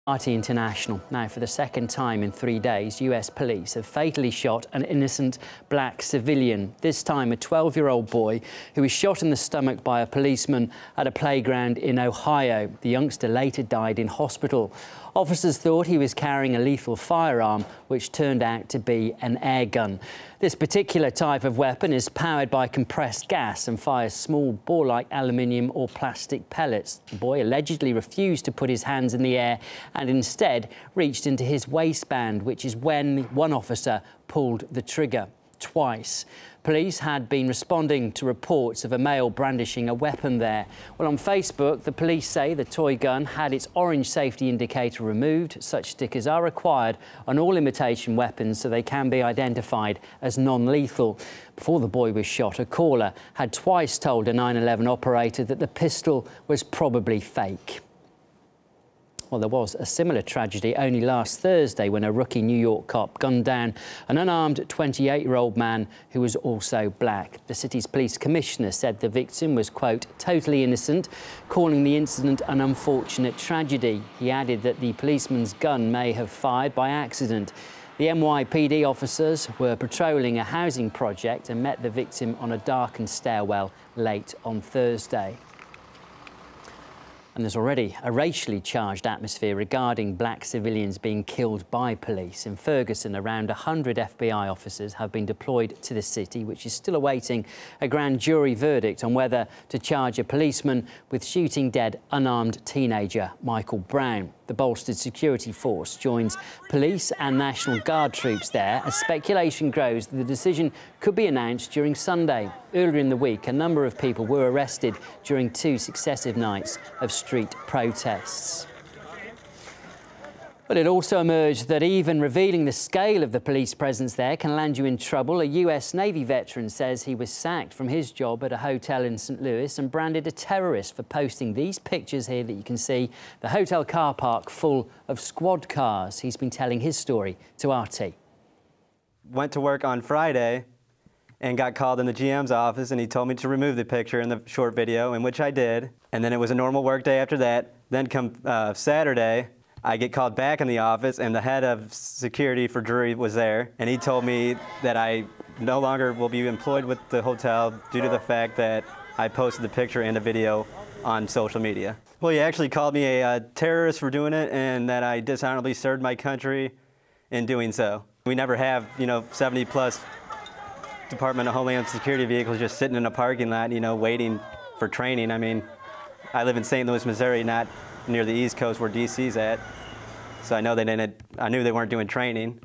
RT International. Now, for the second time in 3 days, US police have fatally shot an innocent black civilian. This time, a 12-year-old boy who was shot in the stomach by a policeman at a playground in Ohio. The youngster later died in hospital. Officers thought he was carrying a lethal firearm, which turned out to be an air gun. This particular type of weapon is powered by compressed gas and fires small ball-like aluminium or plastic pellets. The boy allegedly refused to put his hands in the air and instead reached into his waistband, which is when one officer pulled the trigger twice. Police had been responding to reports of a male brandishing a weapon there. Well, on Facebook, the police say the toy gun had its orange safety indicator removed. Such stickers are required on all imitation weapons so they can be identified as non-lethal. Before the boy was shot, a caller had twice told a 911 operator that the pistol was probably fake. Well, there was a similar tragedy only last Thursday when a rookie New York cop gunned down an unarmed 28-year-old man who was also black. The city's police commissioner said the victim was, quote, totally innocent, calling the incident an unfortunate tragedy. He added that the policeman's gun may have fired by accident. The NYPD officers were patrolling a housing project and met the victim on a darkened stairwell late on Thursday. And there's already a racially charged atmosphere regarding black civilians being killed by police. In Ferguson, around 100 FBI officers have been deployed to the city, which is still awaiting a grand jury verdict on whether to charge a policeman with shooting dead unarmed teenager Michael Brown. The bolstered security force joins police and National Guard troops there as speculation grows that the decision could be announced during Sunday. Earlier in the week, a number of people were arrested during 2 successive nights of street protests. But it also emerged that even revealing the scale of the police presence there can land you in trouble. A US Navy veteran says he was sacked from his job at a hotel in St. Louis and branded a terrorist for posting these pictures here that you can see, the hotel car park full of squad cars. He's been telling his story to RT. Went to work on Friday and got called in the GM's office, and he told me to remove the picture in the short video, in which I did. And then it was a normal work day after that. Then come Saturday, I get called back in the office, and the head of security for Drury was there, and he told me that I no longer will be employed with the hotel due to the fact that I posted the picture and the video on social media. Well, he actually called me a terrorist for doing it, and that I dishonorably served my country in doing so. We never have, 70+ Department of Homeland Security vehicles just sitting in a parking lot, waiting for training. I mean, I live in St. Louis, Missouri, not near the East Coast where DC's at. So I knew they weren't doing training.